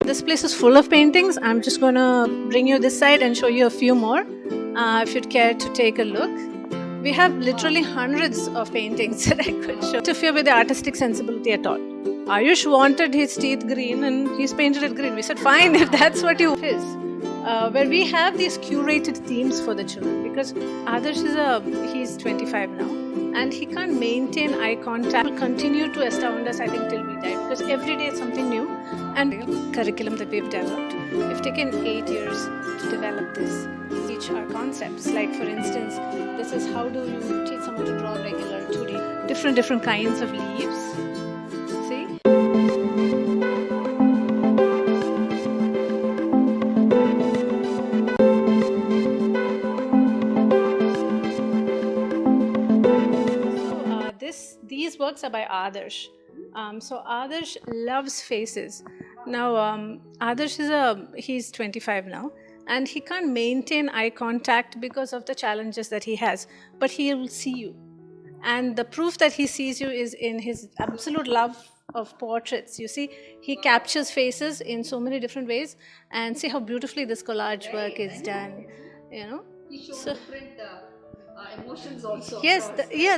this place is full of paintings. I'm just going to bring you this side and show you a few more if you'd care to take a look. We have literally hundreds of paintings that I could show. To interfere with the artistic sensibility at all. Ayush wanted his teeth green and he's painted it green. We said, fine, if that's what you is. Where we have these curated themes for the children, because Adarsh he's 25 now and he can't maintain eye contact. Will continue to astound us, I think, till we die, because every day it's something new. And the curriculum that we've developed, we've taken 8 years to develop this, teach our concepts. Like, for instance, this is how do you teach someone to draw regular 2D, different kinds of leaves. See? These works are by Adarsh. So Adarsh loves faces. Now Adarsh he's 25 now, and he can't maintain eye contact because of the challenges that he has. But he will see you, and the proof that he sees you is in his absolute love of portraits. You see, he captures faces in so many different ways, and see how beautifully this collage work is done. You know, he shows different emotions also. Yes,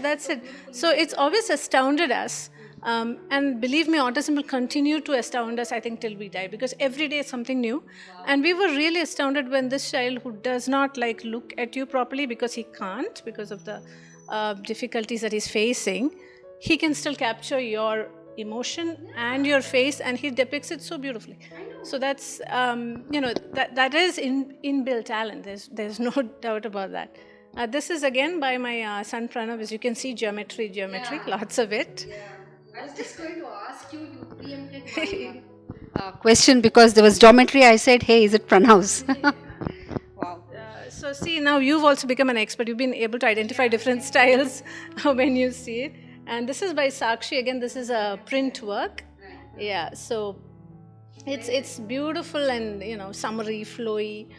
that's it. So it's always astounded us. And believe me, autism will continue to astound us, I think, till we die, because every day is something new. Wow. And we were really astounded when this child, who does not look at you properly because he can't, because of the difficulties that he's facing, he can still capture your emotion and your face, and he depicts it so beautifully. So that's that is inbuilt talent. There's no doubt about that. This is again by my son Pranav. As you can see, geometry, lots of it. Yeah. I was just going to ask you, you preempted my question, because there was geometry. I said, hey, is it Pranav's? Wow. So see, now you've also become an expert. You've been able to identify different styles when you see it. And this is by Sakshi. Again, this is a print work. Yeah, so it's beautiful and, summery, flowy.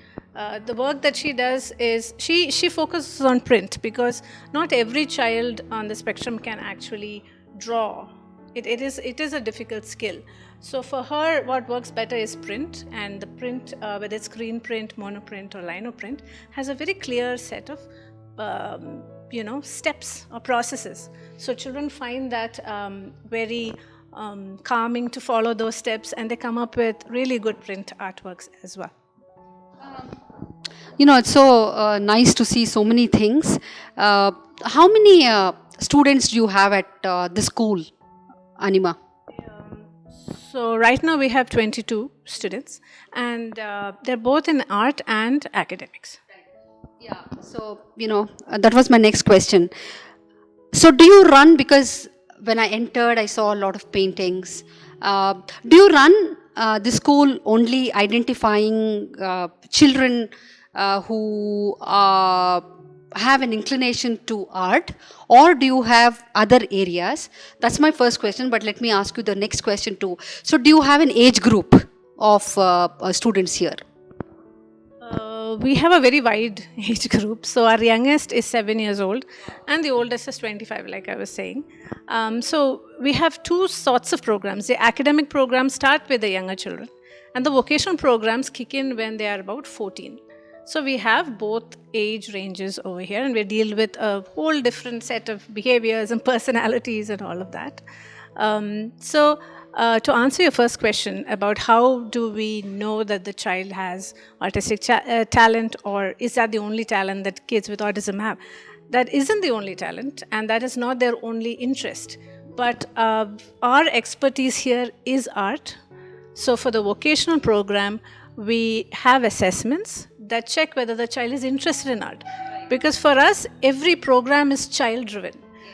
The work that she does is she focuses on print, because not every child on the spectrum can actually draw. It is a difficult skill. So for her, what works better is print, and the print, whether it's screen print, monoprint, or linoprint, has a very clear set of steps or processes. So children find that very calming to follow those steps, and they come up with really good print artworks as well. It's so nice to see so many things. How many students do you have at the school, Anima? So right now we have 22 students, and they're both in art and academics. Yeah, so, that was my next question. So do you run, because when I entered, I saw a lot of paintings. Do you run the school only identifying children who have an inclination to art, or do you have other areas? That's my first question, but let me ask you the next question too. So do you have an age group of students here? We have a very wide age group. So our youngest is 7 years old and the oldest is 25, like I was saying. So we have two sorts of programs. The academic programs start with the younger children, and the vocational programs kick in when they are about 14. So we have both age ranges over here, and we deal with a whole different set of behaviors and personalities and all of that. To answer your first question about how do we know that the child has artistic talent, or is that the only talent that kids with autism have? That isn't the only talent, and that is not their only interest. But our expertise here is art. So for the vocational program, we have assessments that check whether the child is interested in art. Because for us, every program is child-driven.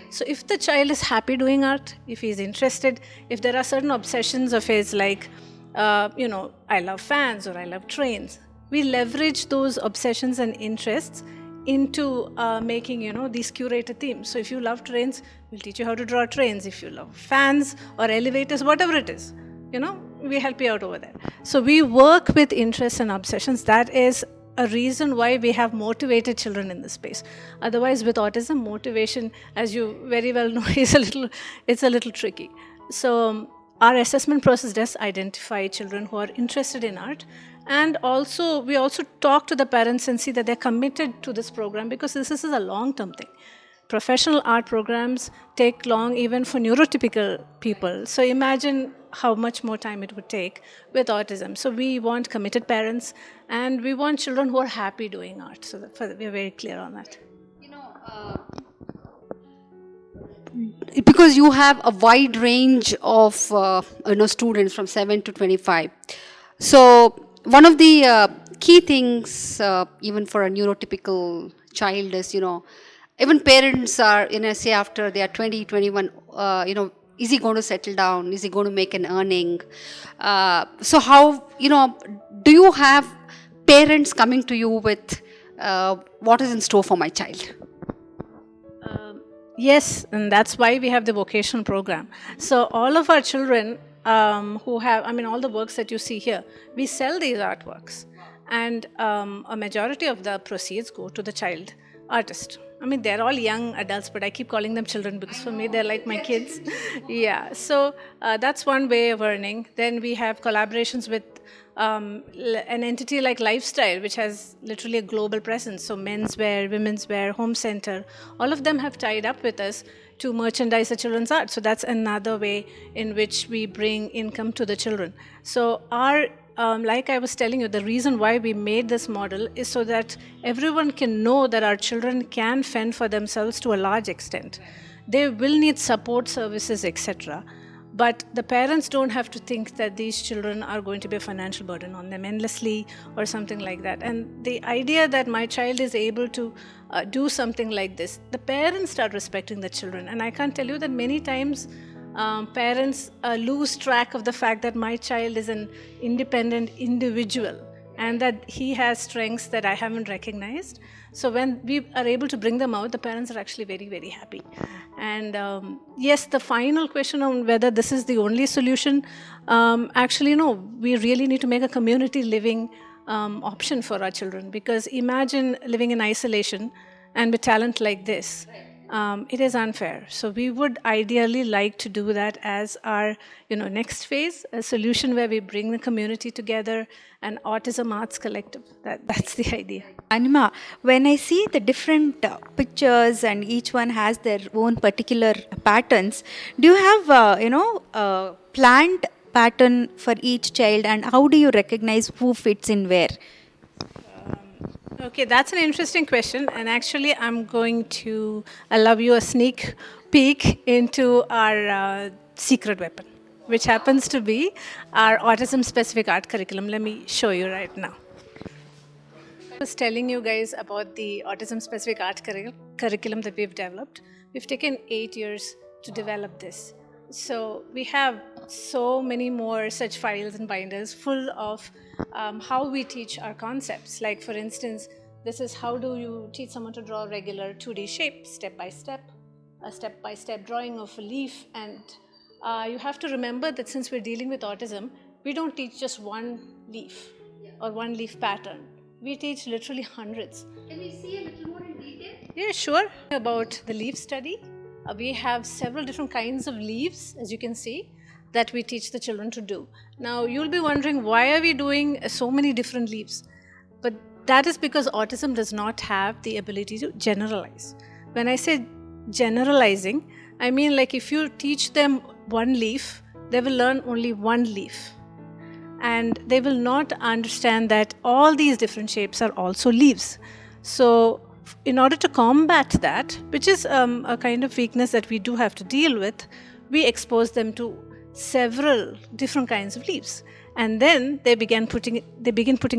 So if the child is happy doing art, if he's interested, if there are certain obsessions of his, like, I love fans or I love trains, we leverage those obsessions and interests into making, these curated themes. So if you love trains, we'll teach you how to draw trains. If you love fans or elevators, whatever it is, we help you out over there. So we work with interests and obsessions. That is a reason why we have motivated children in this space. Otherwise, with autism, motivation, as you very well know, is a little tricky. So our assessment process does identify children who are interested in art, and also we also talk to the parents and see that they're committed to this program, because this is a long-term thing. Professional art programs take long even for neurotypical people. So imagine how much more time it would take with autism. So we want committed parents, and we want children who are happy doing art. So we're very clear on that. Because you have a wide range of students from 7 to 25, so one of the key things even for a neurotypical child is, even parents are, say after they are 20, 21, is he going to settle down, is he going to make an earning, so how, do you have parents coming to you with what is in store for my child? Yes, and that's why we have the vocational program. So all of our children who have, all the works that you see here, we sell these artworks. And a majority of the proceeds go to the child artist. They're all young adults, but I keep calling them children because for me, they're like my kids. Yeah, so that's one way of earning. Then we have collaborations with an entity like Lifestyle, which has literally a global presence. So menswear, women's wear, home center, all of them have tied up with us to merchandise the children's art. So that's another way in which we bring income to the children. So our like I was telling you, the reason why we made this model is so that everyone can know that our children can fend for themselves to a large extent. They will need support services, etc. But the parents don't have to think that these children are going to be a financial burden on them endlessly or something like that. And the idea that my child is able to do something like this, the parents start respecting the children. And I can't tell you that many times parents lose track of the fact that my child is an independent individual and that he has strengths that I haven't recognized. So when we are able to bring them out, the parents are actually very, very happy. And yes, the final question on whether this is the only solution, actually, no, we really need to make a community living option for our children, because imagine living in isolation and with talent like this. It is unfair. So we would ideally like to do that as our next phase, a solution where we bring the community together, an autism arts collective. That's the idea. Anima, when I see the different pictures and each one has their own particular patterns, do you have a planned pattern for each child, and how do you recognize who fits in where? Okay, that's an interesting question, and actually I'm going to allow you a sneak peek into our secret weapon, which happens to be our autism-specific art curriculum. Let me show you right now. I was telling you guys about the autism-specific art curriculum that we've developed. We've taken 8 years to develop this. So we have so many more such files and binders full of how we teach our concepts. Like, for instance, this is how do you teach someone to draw a regular 2D shape, step by step, a step-by-step drawing of a leaf. And you have to remember that since we're dealing with autism, we don't teach just one leaf or one leaf pattern. We teach literally hundreds. Can we see a little more in detail? Yeah, sure. About the leaf study, we have several different kinds of leaves, as you can see, that we teach the children to do. Now, you'll be wondering, why are we doing so many different leaves? But that is because autism does not have the ability to generalize. When I say generalizing, I mean like if you teach them one leaf, they will learn only one leaf. And they will not understand that all these different shapes are also leaves. So in order to combat that, which is a kind of weakness that we do have to deal with, we expose them to several different kinds of leaves. And then they begin putting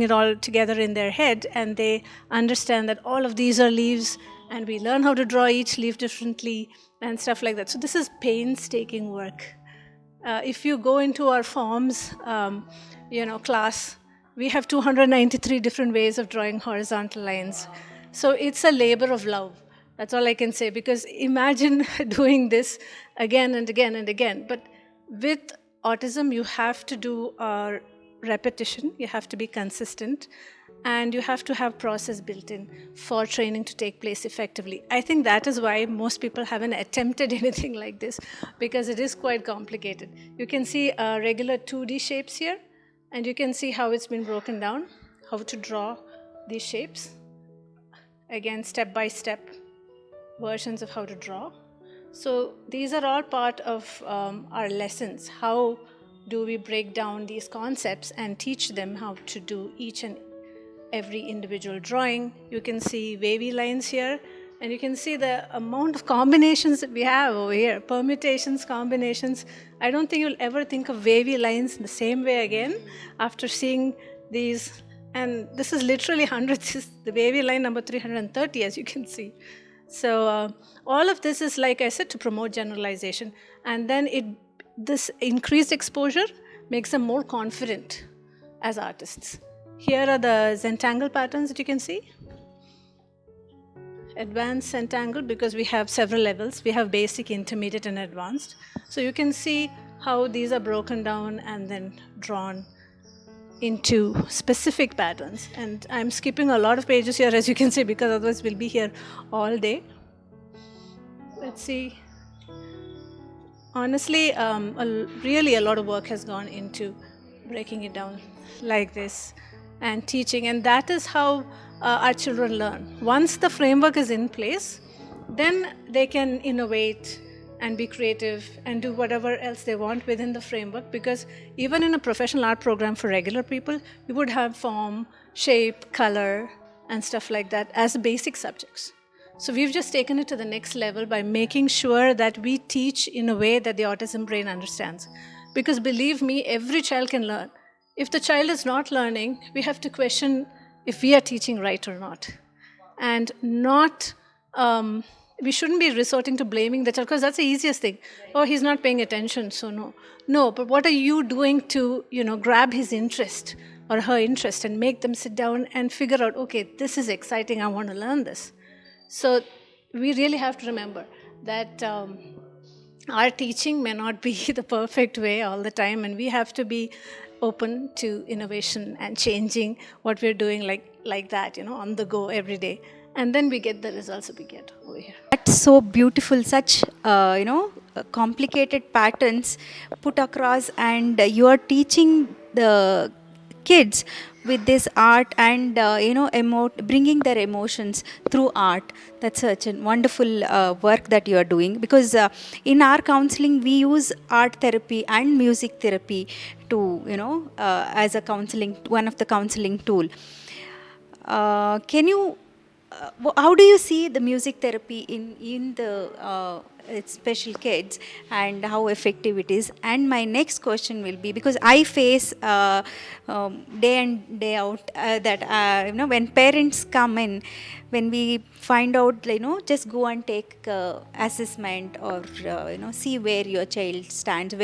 it all together in their head, and they understand that all of these are leaves, and we learn how to draw each leaf differently and stuff like that. So this is painstaking work. If you go into our forms, class, we have 293 different ways of drawing horizontal lines. So it's a labor of love. That's all I can say, because imagine doing this again and again and again. But with autism, you have to do a repetition, you have to be consistent, and you have to have process built in for training to take place effectively. I think that is why most people haven't attempted anything like this, because it is quite complicated. You can see regular 2D shapes here, and you can see how it's been broken down, how to draw these shapes. Again, step-by-step versions of how to draw. So these are all part of our lessons. How do we break down these concepts and teach them how to do each and every individual drawing? You can see wavy lines here, and you can see the amount of combinations that we have over here. Permutations, combinations. I don't think you'll ever think of wavy lines in the same way again after seeing these. And this is literally hundreds. This is the wavy line number 330, as you can see. So all of this is, like I said, to promote generalization. And then this increased exposure makes them more confident as artists. Here are the Zentangle patterns that you can see. Advanced Zentangle, because we have several levels. We have basic, intermediate, and advanced. So you can see how these are broken down and then drawn into specific patterns. And I'm skipping a lot of pages here, as you can see, because otherwise we'll be here all day. Let's see. Honestly, really a lot of work has gone into breaking it down like this and teaching. And that is how our children learn. Once the framework is in place, then they can innovate and be creative and do whatever else they want within the framework, because even in a professional art program for regular people, you would have form, shape, color, and stuff like that as basic subjects. So we've just taken it to the next level by making sure that we teach in a way that the autism brain understands. Because believe me, every child can learn. If the child is not learning, we have to question if we are teaching right or not. And not... we shouldn't be resorting to blaming the child, because that's the easiest thing. Oh, he's not paying attention, so no. No, but what are you doing to, grab his interest or her interest and make them sit down and figure out, okay, this is exciting, I want to learn this. So we really have to remember that our teaching may not be the perfect way all the time, and we have to be open to innovation and changing what we're doing like that, on the go every day. And then we get the results that we get over here. That's so beautiful. Such, complicated patterns put across, and you are teaching the kids with this art and, bringing their emotions through art. That's such a wonderful work that you are doing, because in our counseling, we use art therapy and music therapy to, as a one of the counseling tool. Can you... how do you see the music therapy in the special kids, and how effective it is? And my next question will be, because I face day in day out that when parents come in, when we find out, just go and take assessment, or see where your child stands,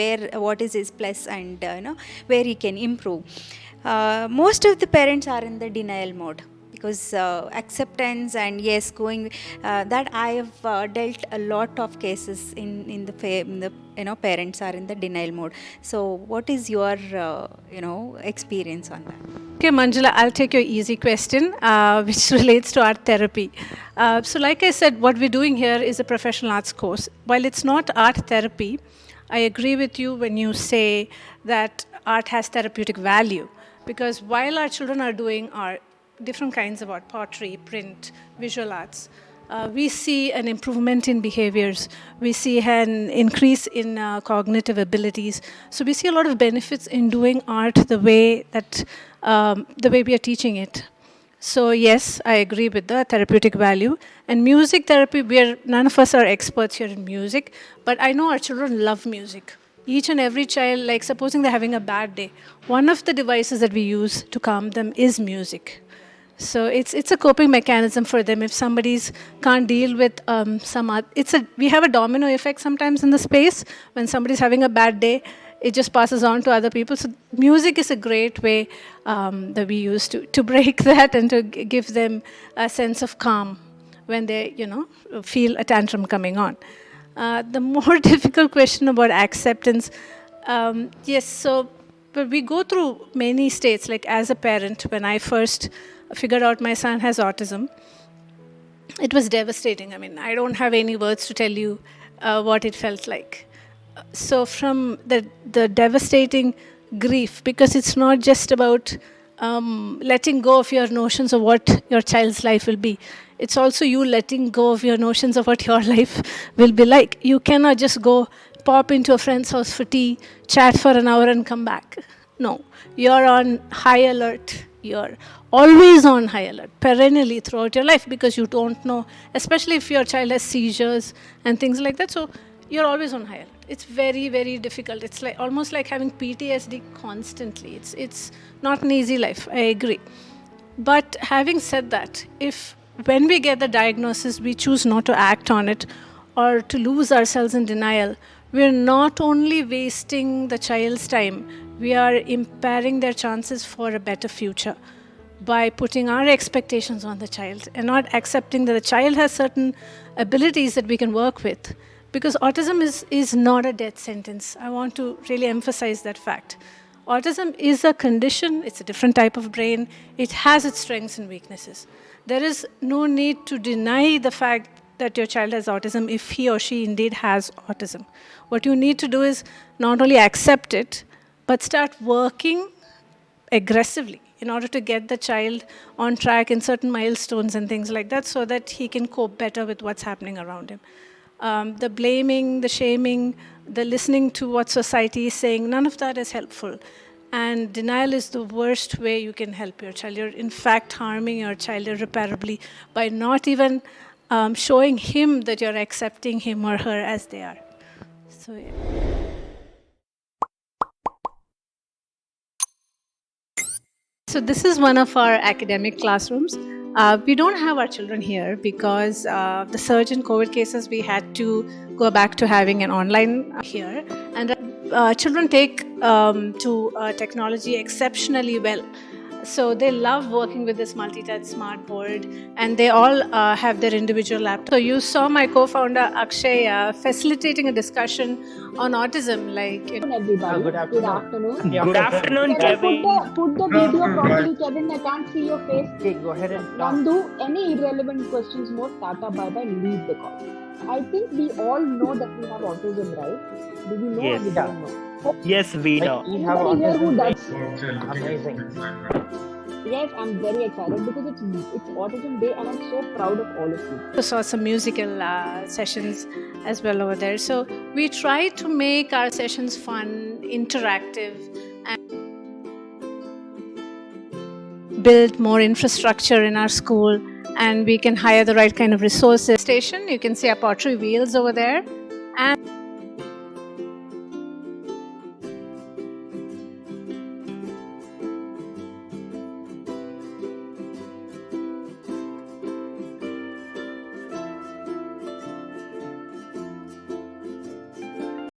what is his plus, and where he can improve. Most of the parents are in the denial mode, because acceptance and yes, going that I have dealt a lot of cases in the parents are in the denial mode. So what is your experience on that? Okay, Manjula, I'll take your easy question, which relates to art therapy. So like I said, what we're doing here is a professional arts course. While it's not art therapy, I agree with you when you say that art has therapeutic value, because while our children are doing art, different kinds of art, pottery, print, visual arts, we see an improvement in behaviors. We see an increase in cognitive abilities. So we see a lot of benefits in doing art the way we are teaching it. So yes, I agree with the therapeutic value. And music therapy, none of us are experts here in music, but I know our children love music. Each and every child, like supposing they're having a bad day, one of the devices that we use to calm them is music. So it's a coping mechanism for them. If somebody's can't deal with we have a domino effect sometimes in the space. When somebody's having a bad day, it just passes on to other people. So music is a great way that we use to break that and to give them a sense of calm when they, feel a tantrum coming on. The more difficult question about acceptance, yes, so but we go through many states. Like as a parent, when I first figured out my son has autism, it was devastating. I mean, I don't have any words to tell you what it felt like. So from the devastating grief, because it's not just about letting go of your notions of what your child's life will be. It's also you letting go of your notions of what your life will be like. You cannot just go pop into a friend's house for tea, chat for an hour and come back. No, you're on high alert. You're always on high alert, perennially throughout your life, because you don't know, especially if your child has seizures and things like that. So you're always on high alert. It's very, very difficult. It's like almost like having PTSD constantly. It's not an easy life, I agree. But having said that, if when we get the diagnosis, we choose not to act on it or to lose ourselves in denial, we're not only wasting the child's time, we are impairing their chances for a better future by putting our expectations on the child and not accepting that the child has certain abilities that we can work with. Because autism is not a death sentence. I want to really emphasize that fact. Autism is a condition, it's a different type of brain, it has its strengths and weaknesses. There is no need to deny the fact that your child has autism if he or she indeed has autism. What you need to do is not only accept it, but start working aggressively in order to get the child on track in certain milestones and things like that so that he can cope better with what's happening around him. The blaming, the shaming, the listening to what society is saying, none of that is helpful. And denial is the worst way you can help your child. You're in fact harming your child irreparably by not even showing him that you're accepting him or her as they are. So, yeah. So this is one of our academic classrooms. We don't have our children here because the surge in COVID cases, we had to go back to having an online here. And children take to technology exceptionally well. So they love working with this multi-touch smart board, and they all have their individual laptop. So you saw my co-founder Akshay facilitating a discussion on autism, like Everybody. Good afternoon. Good afternoon, Can I Kevin. put the video properly, Kevin? I can't see your face. Okay, go ahead and talk. Nandu, any irrelevant questions more? Tata, bye bye, leave the call. I think we all know that we have autism, right? Do we know Yes. or we don't know? Yes, we know. We have anybody here who autism. does? Amazing. Yes, I'm very excited because it's Autism Day and I'm so proud of all of you. I saw some musical sessions as well over there. So we try to make our sessions fun, interactive, and build more infrastructure in our school, and we can hire the right kind of resources. Station, you can see our pottery wheels over there. And